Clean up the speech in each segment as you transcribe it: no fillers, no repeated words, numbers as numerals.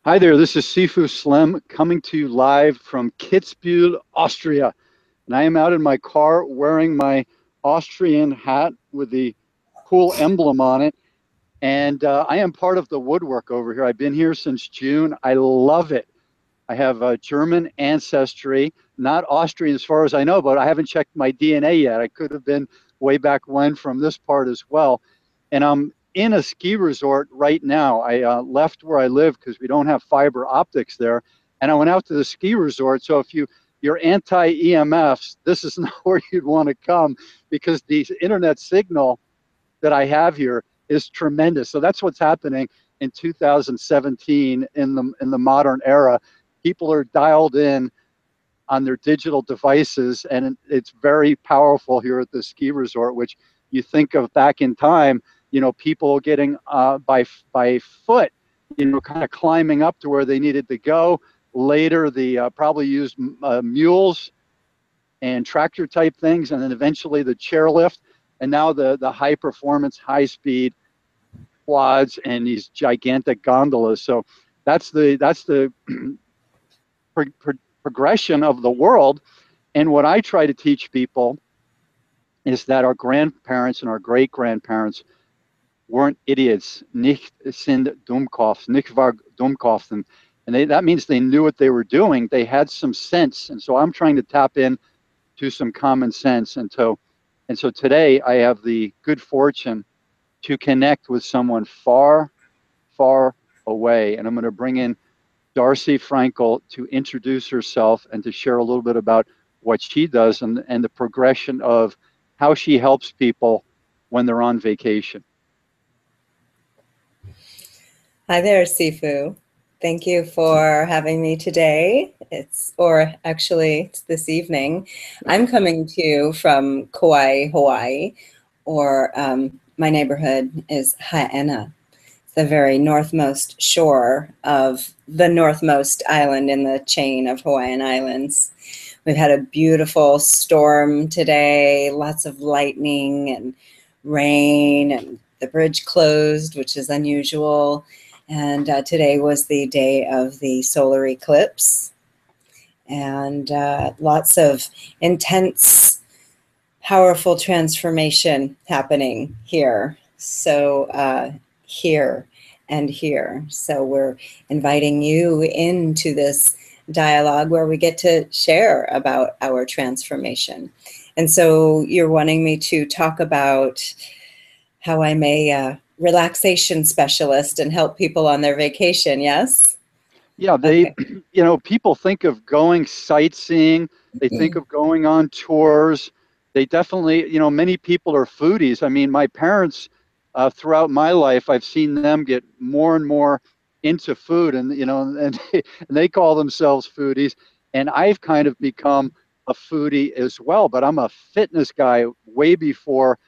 Hi there, this is Sifu Slim coming to you live from Kitzbühel, Austria. And I am out in my car wearing my Austrian hat with the cool emblem on it. And I am part of the woodwork over here. I've been here since June. I love it. I have a German ancestry, not Austrian as far as I know, but I haven't checked my DNA yet. I could have been way back when from this part as well. And I'm in a ski resort right now. I left where I live because we don't have fiber optics there, and I went out to the ski resort. So if you're anti-EMFs, this is not where you'd want to come because the internet signal that I have here is tremendous. So that's what's happening in 2017 in the modern era. People are dialed in on their digital devices, and it's very powerful here at the ski resort. Which you think of back in time, people getting by foot, kind of climbing up to where they needed to go. Later, the probably used mules and tractor type things, and then eventually the chairlift, and now the high performance, high speed quads and these gigantic gondolas. So that's the progression of the world. And what I try to teach people is that our grandparents and our great grandparents weren't idiots. Nicht sind dummkopf, nicht war dummkopf. That means they knew what they were doing. They had some sense. And so I'm trying to tap in to some common sense. And so today I have the good fortune to connect with someone far, far away. And I'm going to bring in Darci Frankel to introduce herself and to share a little bit about what she does and the progression of how she helps people when they're on vacation. Hi there, Sifu. Thank you for having me today. It's this evening. I'm coming to you from Kauai, Hawaii, or my neighborhood is Haena, the very northmost shore of the northmost island in the chain of Hawaiian Islands. We've had a beautiful storm today, lots of lightning and rain, and the bridge closed, which is unusual. And today was the day of the solar eclipse, and lots of intense, powerful transformation happening here. So here and here. So we're inviting you into this dialogue where we get to share about our transformation. And so you're wanting me to talk about how I'm a relaxation specialist and help people on their vacation, yes? Yeah, Okay. people think of going sightseeing, they think of going on tours. They definitely, many people are foodies. I mean, my parents, throughout my life, I've seen them get more and more into food, and they call themselves foodies. And I've kind of become a foodie as well, but I'm a fitness guy way before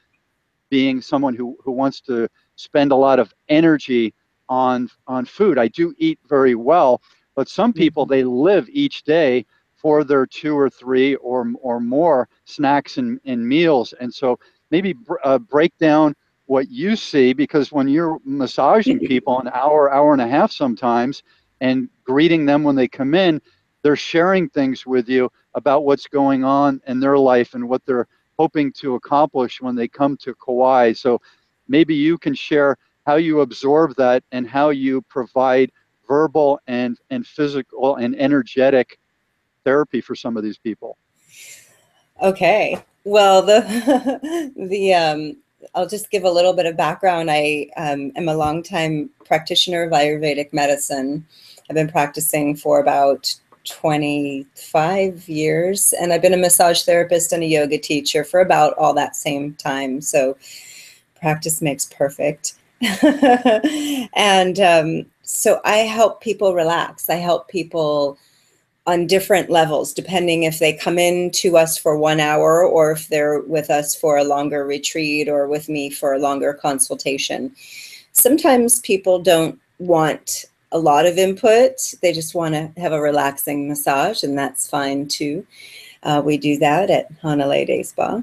being someone who wants to spend a lot of energy on food. I do eat very well, but some people, they live each day for their two or three or more snacks and meals. And so maybe break down what you see, because when you're massaging people an hour and a half sometimes, and greeting them when they come in, they're sharing things with you about what's going on in their life and what they're hoping to accomplish when they come to Kauai. So maybe you can share how you absorb that and how you provide verbal and physical and energetic therapy for some of these people. Okay. Well, I'll just give a little bit of background. I am a longtime practitioner of Ayurvedic medicine. I've been practicing for about 25 years, and I've been a massage therapist and a yoga teacher for about all that same time. So practice makes perfect. And so I help people relax. I help people on different levels, depending if they come in to us for 1 hour or if they're with us for a longer retreat or with me for a longer consultation. Sometimes people don't want a lot of input. They just want to have a relaxing massage, and that's fine too. We do that at Hanalei Spa.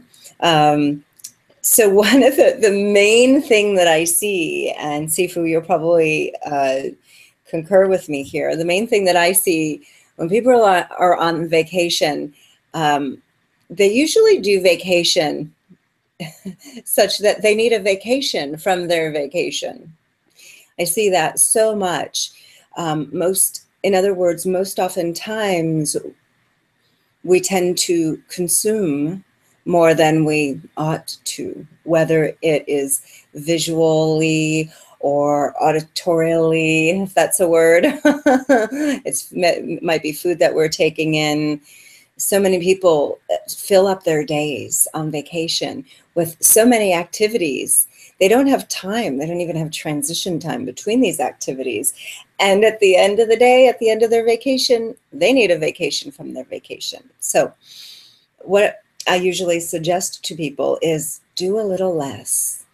So one of the main thing that I see, and Sifu, you'll probably concur with me here. The main thing that I see when people are on vacation, they usually do vacation such that they need a vacation from their vacation. I see that so much. In other words, most oftentimes we tend to consume more than we ought to, whether it is visually or auditorially, if that's a word. It might be food that we're taking in. So many people fill up their days on vacation with so many activities. They don't have time. They don't even have transition time between these activities. And at the end of the day, at the end of their vacation, they need a vacation from their vacation. So what I usually suggest to people is do a little less.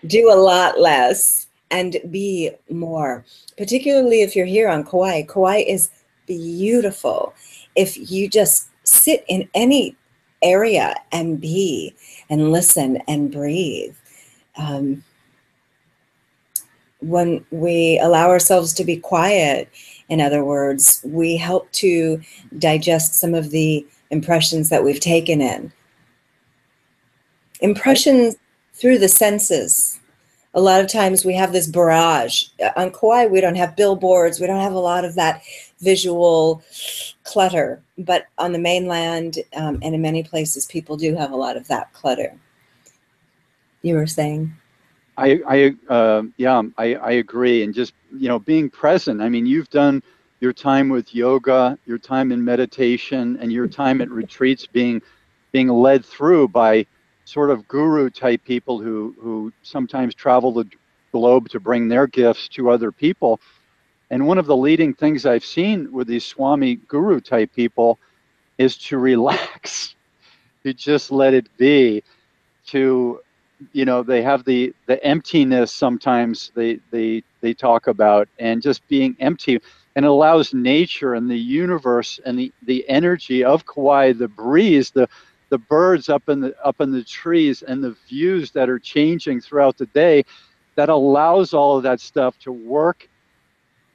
Do a lot less and be more, particularly if you're here on Kauai. Kauai is beautiful. If you just sit in any area and be and listen and breathe. When we allow ourselves to be quiet, in other words, we help to digest some of the impressions that we've taken in. Impressions through the senses. A lot of times we have this barrage. On Kauai, we don't have billboards. We don't have a lot of that visual clutter. But on the mainland and in many places, people do have a lot of that clutter. You were saying? I agree. And just, being present. I mean, you've done your time with yoga, your time in meditation, and your time at retreats being led through by sort of guru type people who sometimes travel the globe to bring their gifts to other people. And one of the leading things I've seen with these Swami guru type people is to relax, to just let it be, to, they have the emptiness sometimes they talk about, and just being empty, and it allows nature and the universe and the energy of Kauai, the breeze, the birds up in the trees, and the views that are changing throughout the day, that allows all of that stuff to work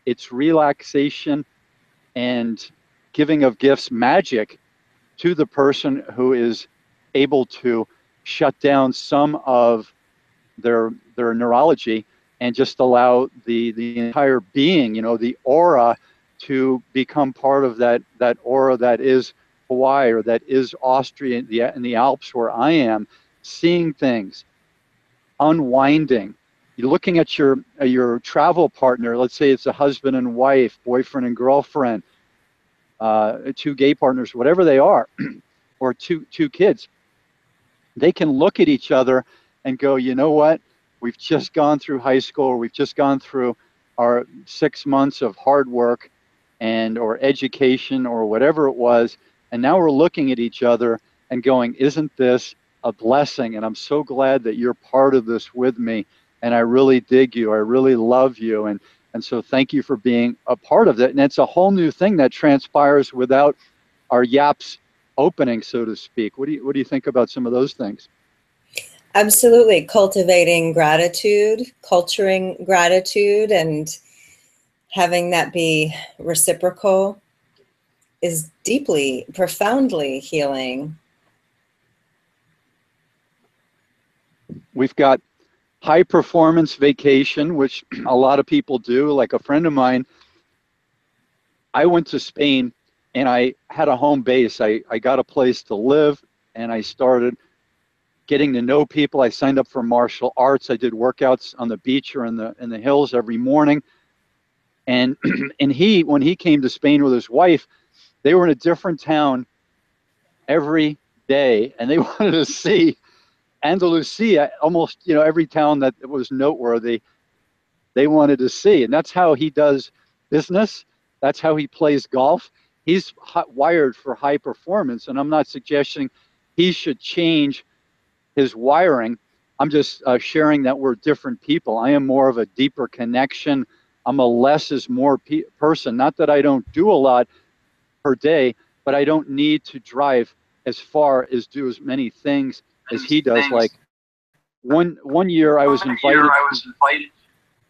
its relaxation and giving of gifts magic to the person who is able to shut down some of their neurology and just allow the entire being, the aura, to become part of that aura that is Hawaii, or that is Austria, in the Alps where I am, seeing things, unwinding. You're looking at your travel partner. Let's say it's a husband and wife, boyfriend and girlfriend, two gay partners, whatever they are, or two kids. They can look at each other and go, you know what? We've just gone through high school, or we've just gone through our 6 months of hard work or education or whatever it was. And now we're looking at each other and going, isn't this a blessing? And I'm so glad that you're part of this with me. And I really dig you. I really love you. And so thank you for being a part of it. And it's a whole new thing that transpires without our yaps opening, so to speak. What do you think about some of those things? Absolutely. Cultivating gratitude, culturing gratitude, and having that be reciprocal is deeply, profoundly healing. We've got high performance vacation, which a lot of people do. Like a friend of mine, I went to Spain and I had a home base. I got a place to live, and I started getting to know people. I signed up for martial arts. I did workouts on the beach or in the hills every morning. And when he came to Spain with his wife, they were in a different town every day, and they wanted to see Andalusia, almost, every town that was noteworthy, they wanted to see. And that's how he does business. That's how he plays golf. He's wired for high performance, and I'm not suggesting he should change his wiring. I'm just sharing that we're different people. I am more of a deeper connection. I'm a less is more person. Not that I don't do a lot per day, but I don't need to drive as far as do as many things as he does. Like one year I was invited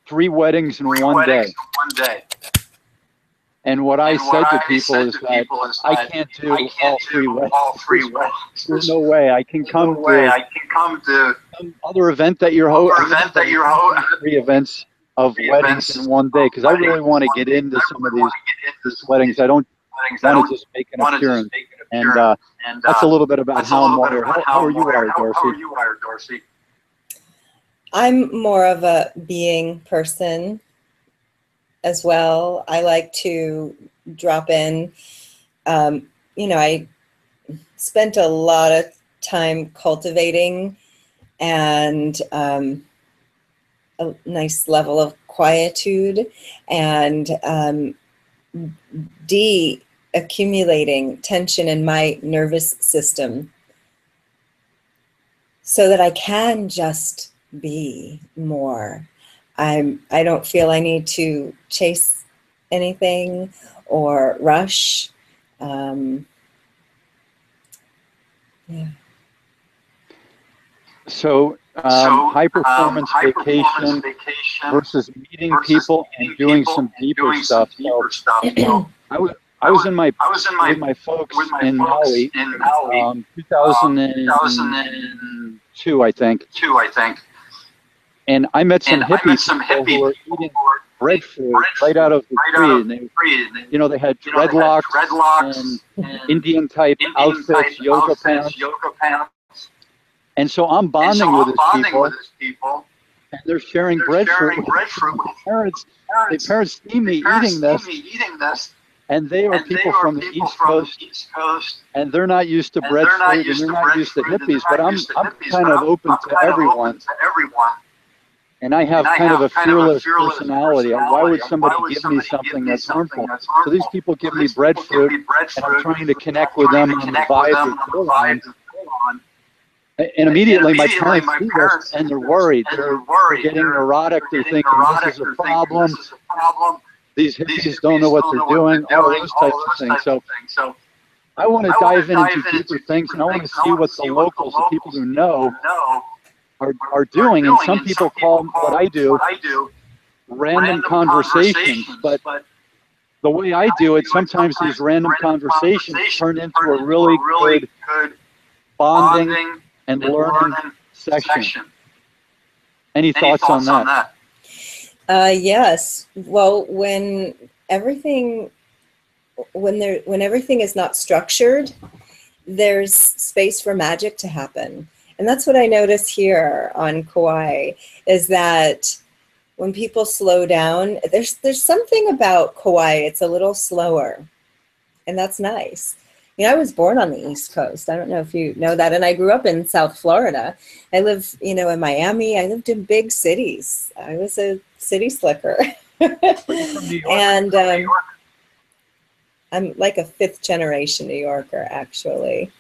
3 weddings in one day. And what I said to people is that I can't do all 3 weddings. There's no way. I can come to some other event that you're hosting, 3 events of weddings in one day, because I really want to get into some of these weddings. I don't want to just make an appearance. And that's a little bit about how I'm wired. How are you wired, Darci? I'm more of a being person as well. I like to drop in. You know, I spent a lot of time cultivating and a nice level of quietude and de-accumulating tension in my nervous system so that I can just be more. I don't feel I need to chase anything or rush. Yeah. So high performance vacation versus meeting people and doing some deeper stuff. So I was in my with my folks in Maui, 2002, I think. And I met some hippies who were eating breadfruit right out of the tree. And they, you know, they had dreadlocks and Indian type outfits, yoga pants. And so I'm bonding with these people, and they're sharing breadfruit with my parents. The parents see me eating this, and they are people from the East Coast, and they're not used to breadfruit, and they're not used to hippies, but I'm kind of open to everyone. And I have kind of a fearless personality. Why would somebody give me something that's harmful? So these people give me breadfruit, and I'm trying to connect with them on the vibe of their lives. And immediately my parents see this, and they're worried. They're getting neurotic. They're thinking, this is a problem. These hippies don't know what they're doing, all those types of things. So I want to dive into deeper things, and I want to see what the locals, the people who know, are doing. And some people call what I do random conversations. But the way I do it, sometimes these random conversations turn into a really good bonding and learning session. Any thoughts on that? Yes. Well, when everything is not structured, there's space for magic to happen. And that's what I notice here on Kauai, is that when people slow down, there's something about Kauai, it's a little slower, and that's nice. You know, I was born on the East Coast. I don't know if you know that. And I grew up in South Florida. I live, you know, in Miami. I lived in big cities. I was a city slicker. And I'm like a 5th generation New Yorker, actually.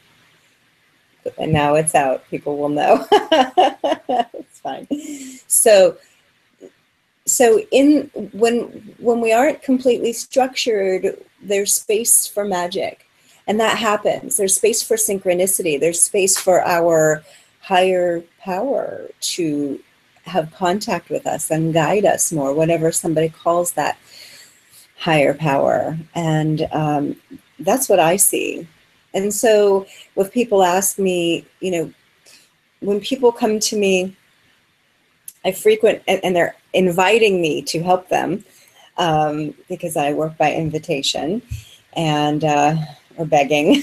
And now it's out. People will know. It's fine. So when we aren't completely structured, there's space for magic. And that happens. There's space for synchronicity. There's space for our higher power to have contact with us and guide us more, whatever somebody calls that higher power. And that's what I see. And so when people ask me, you know, when people come to me, I frequent, and they're inviting me to help them because I work by invitation and or begging.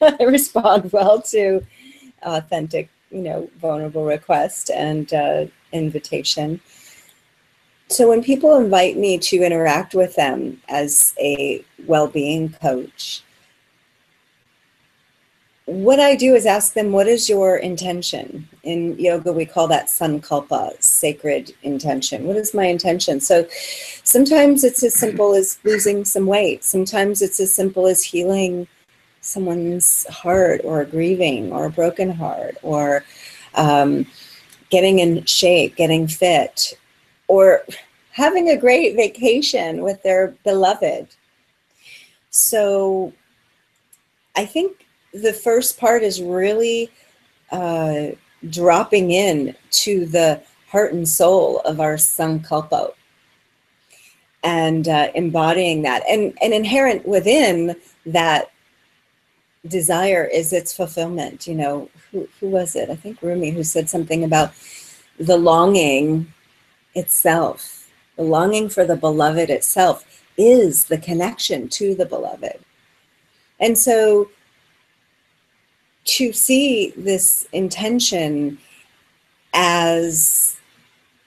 I respond well to authentic, you know, vulnerable request and invitation. So when people invite me to interact with them as a well-being coach, what I do is ask them, what is your intention? In yoga, we call that sankalpa, sacred intention. What is my intention? So sometimes it's as simple as losing some weight. Sometimes it's as simple as healing someone's heart, or grieving, or a broken heart, or getting in shape, getting fit, or having a great vacation with their beloved. So I think the first part is really dropping in to the heart and soul of our sankalpa, and embodying that, and inherent within that desire is its fulfillment. You know, who was it? I think Rumi, who said something about the longing itself. The longing for the beloved itself is the connection to the beloved. And so to see this intention as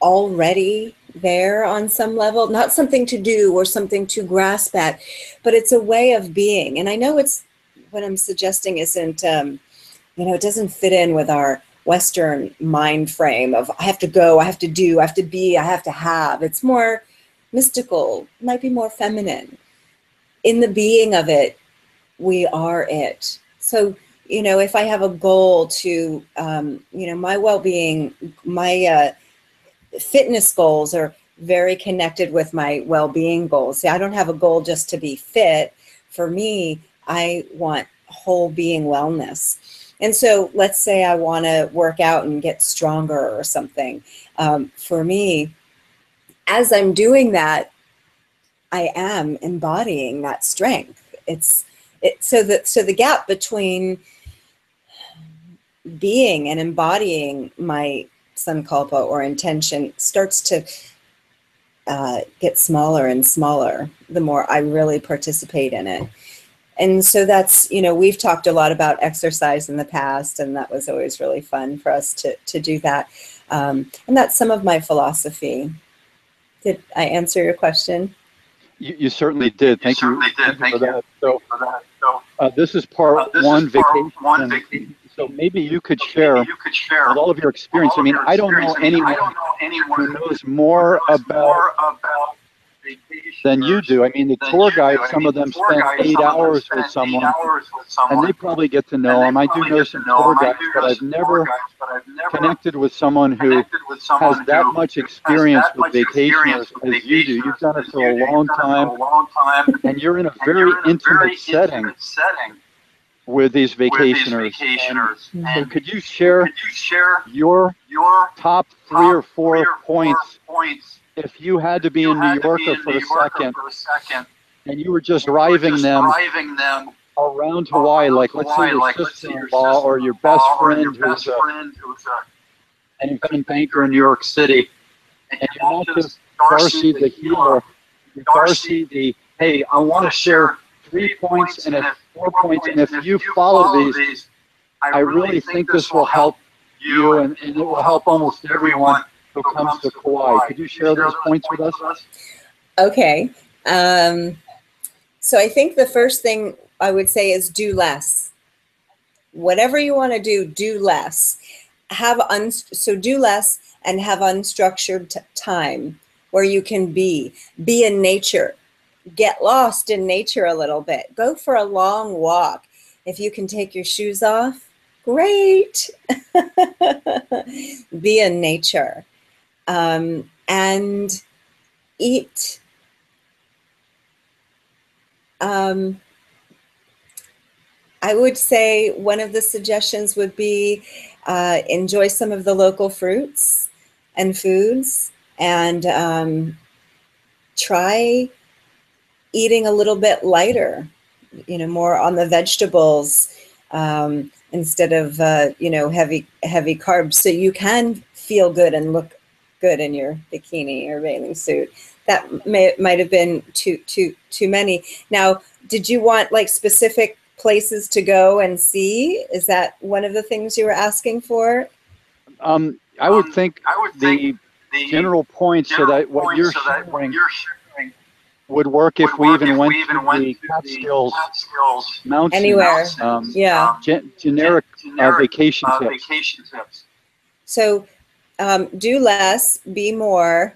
already there on some level, not something to do or something to grasp at, but it's a way of being. And I know it's, what I'm suggesting isn't, you know, it doesn't fit in with our Western mind frame of I have to go, I have to do, I have to be, I have to have. It's more mystical, might be more feminine. In the being of it, we are it. So, you know, if I have a goal to, you know, my well-being, my fitness goals are very connected with my well-being goals. See, I don't have a goal just to be fit. For me, I want whole being wellness. And so let's say I want to work out and get stronger or something. For me, as I'm doing that, I am embodying that strength. So the gap between being and embodying my sankalpa or intention starts to get smaller and smaller the more I really participate in it. And so that's, you know, we've talked a lot about exercise in the past, and that was always really fun for us to do that. And that's some of my philosophy. Did I answer your question? You certainly did. Thank you for that. So this is part one, vacation. So maybe you could share with all of your experience. I mean, I don't know anyone who knows more about than you do. I mean, the tour guides, some of them spend 8 hours with someone, and they probably get to know them. I do know some tour guides, but I've never connected with someone who has that much experience with vacationers as you do. You've done it for a long time, and you're in a very intimate setting with these vacationers. And so could you share your top 3 or 4 points if you had to be in New York for a second and you were just driving them around Hawaii, like let's say your sister-in-law or your best friend who's an investment banker in New York City, and you're not just Darci the healer, you're Darci the, hey, I want to share 3 points and 4 points, and if you follow these, I really think this will help you, and it will help almost everyone who comes to Kauai. Could you share those points with us? Okay. So I think the first thing I would say is do less. Whatever you want to do less. So do less and have unstructured time where you can be in nature. Get lost in nature a little bit. Go for a long walk. If you can take your shoes off, great. Be in nature. And eat. I would say one of the suggestions would be enjoy some of the local fruits and foods, and try eating a little bit lighter, you know, more on the vegetables instead of, you know, heavy carbs, so you can feel good and look good in your bikini or bathing suit. That might have been too many. Now, did you want like specific places to go and see? Is that one of the things you were asking for? I would think the general points so that what you're sharing would work if we even went to the Catskills mountains. Anywhere. Yeah. Generic vacation tips. So do less, be more,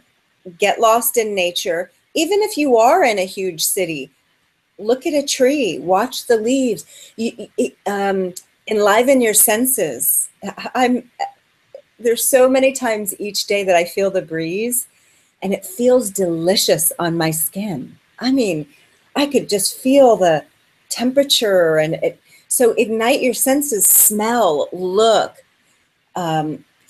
get lost in nature. Even if you are in a huge city, look at a tree, watch the leaves, enliven your senses. There's so many times each day that I feel the breeze and it feels delicious on my skin. I mean, I could just feel the temperature, and so ignite your senses, smell, look,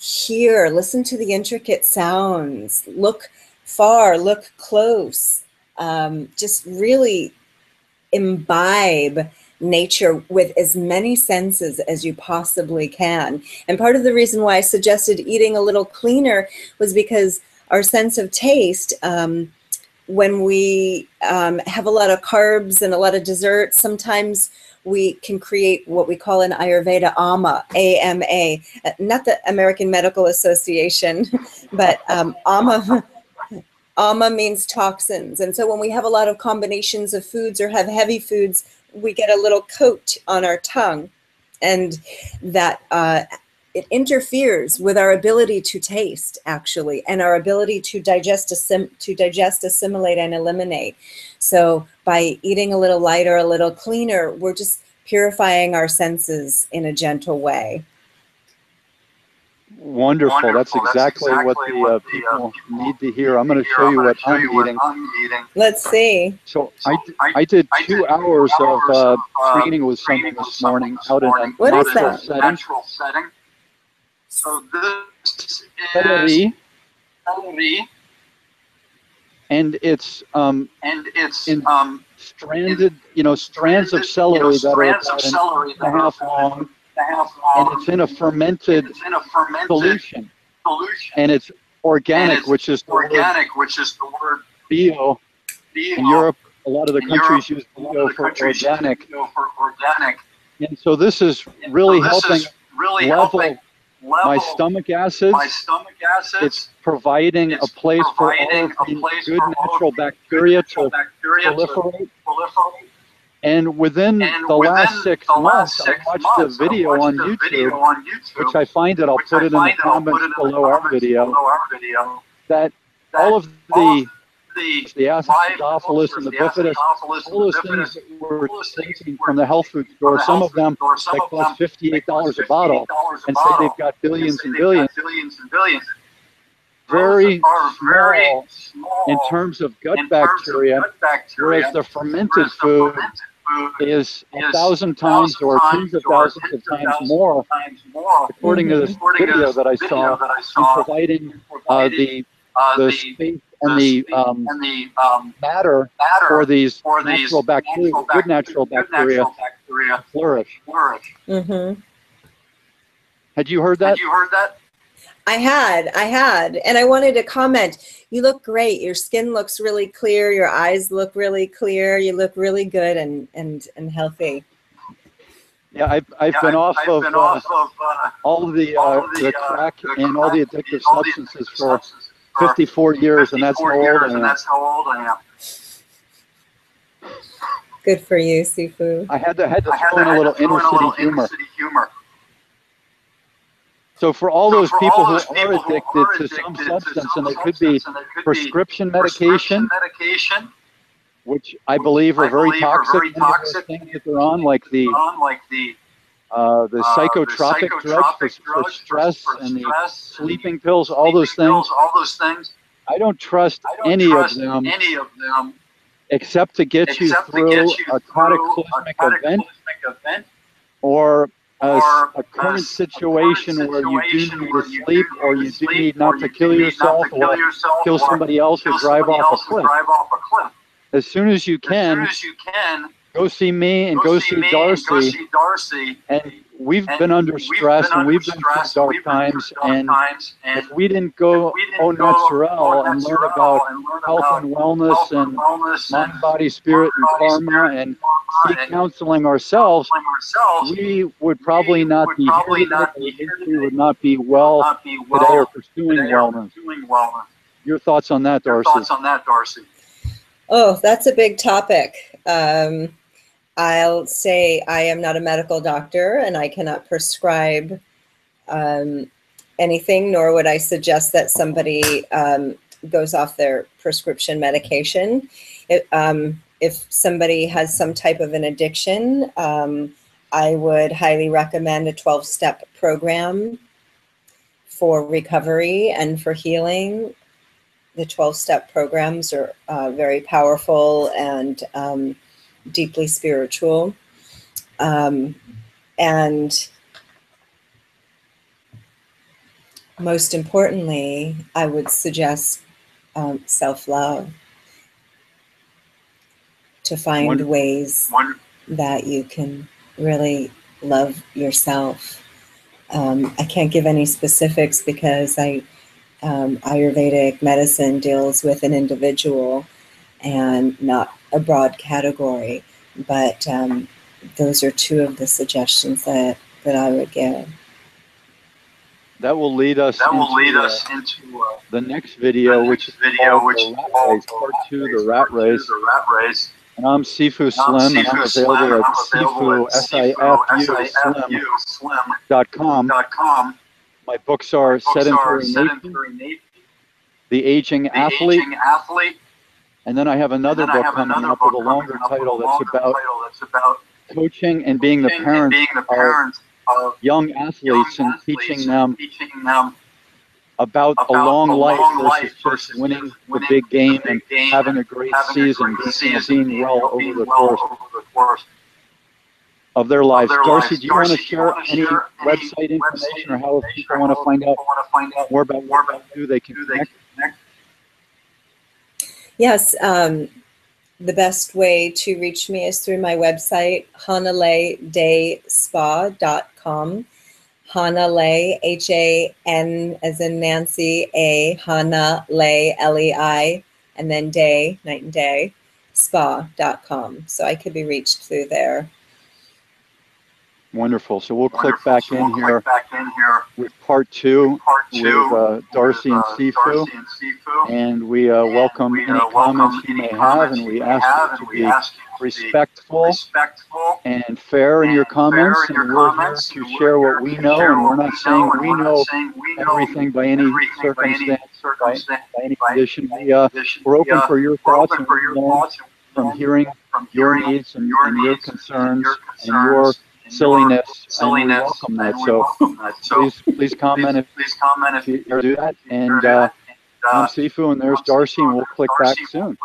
hear, listen to the intricate sounds, look far, look close, just really imbibe nature with as many senses as you possibly can. And part of the reason why I suggested eating a little cleaner was because our sense of taste, when we have a lot of carbs and a lot of desserts, sometimes we can create what we call in Ayurveda AMA, A-M-A, not the American Medical Association, but AMA. AMA means toxins. And so when we have a lot of combinations of foods or have heavy foods, we get a little coat on our tongue. And that it interferes with our ability to taste, actually, and our ability to digest, assimilate, and eliminate. So by eating a little lighter, a little cleaner, we're just purifying our senses in a gentle way. Wonderful. That's exactly what the people need to hear. I'm going to show you what I'm eating. Let's see. So I did 2 hours of training with someone this morning out in a natural setting. So this Sedentary. And it's in stranded, strands of celery that are about an half long. And it's in a fermented solution. And it's organic, which is the word bio. In Europe, a lot of the countries use bio for organic. And so this is really helping level my stomach acids. It's providing a place for all of the good natural bacteria to proliferate. And within the last 6 months, I watched a video on YouTube, which I find that I'll put it in the comments below our video, that all of the acidophilus and the bifidus, all those things that we're taking from the health food store, some of them that cost $58 a bottle and say they've got billions and billions, very small in terms of gut bacteria, whereas the fermented food is 1,000 times or tens of thousands of times more, according to this video that I saw, in providing the space and the matter for these natural bacteria, good natural bacteria, to flourish. Mm-hmm. Had you heard that? I had, and I wanted to comment. You look great. Your skin looks really clear. Your eyes look really clear. You look really good and healthy. Yeah, I've been off of all the crack and all the addictive substances for 54 years, and that's how old I am. Good for you, Sifu. I had to throw in a little inner city humor. So for all those people who are addicted to some substance, and it could be prescription medication, which I believe are very toxic, things that they're on, like the psychotropic drugs for stress and the sleeping pills, all those things. I don't trust any of them except to get you through a cataclysmic event or a current situation where you do need to sleep, or you do need not to kill yourself or kill somebody else or drive off a cliff. As soon as you can, go see me and go see Darci. And we've been under stress and we've been through dark times. And if we didn't go au naturel and learn about health and wellness and mind, body, spirit, and karma, and seek counseling ourselves, we would probably not be here today. We would not be well today or pursuing wellness. Your thoughts on that, Darci? Oh, that's a big topic. I'll say I am not a medical doctor and I cannot prescribe anything, nor would I suggest that somebody goes off their prescription medication. If somebody has some type of an addiction, I would highly recommend a 12-step program for recovery and for healing. The 12-step programs are very powerful and deeply spiritual. And most importantly, I would suggest self-love, to find ways that you can really love yourself. I can't give any specifics because Ayurvedic medicine deals with an individual and not a broad category, but those are two of the suggestions that I would give. That will lead us into the next video, which is called The Rat Race, Part 2, The Rat Race. And I'm Sifu Slim, and I'm available at Sifu, Slim.com. My books are Sedentary Nation, The Aging Athlete, and then I have another book coming up with a longer title that's about coaching and being the parent of young athletes and teaching them about a long life versus just winning the big game and having a great season, being well over the course of their lives. Darci, do you want to share any website information, or how if people want to find out more about what you do, they can connect? Yes, the best way to reach me is through my website, hanaledayspa.com. Hanalei, H-A-N as in Nancy, A, Hanalei, L-E-I, and then day, night and day, spa.com. So I could be reached through there. Wonderful. So we'll click back in here with part 2 with Darci and Sifu. And we welcome any comments you may have, and we ask you to be respectful and fair in your comments. And we're here to share what we know, and we're not saying we know everything by any circumstance, by any condition. We're open for your thoughts, and we learn from hearing your needs and your concerns and your silliness, and we welcome that. So please comment if you do that. And I'm Sifu, and there's Darci, and we'll click back soon.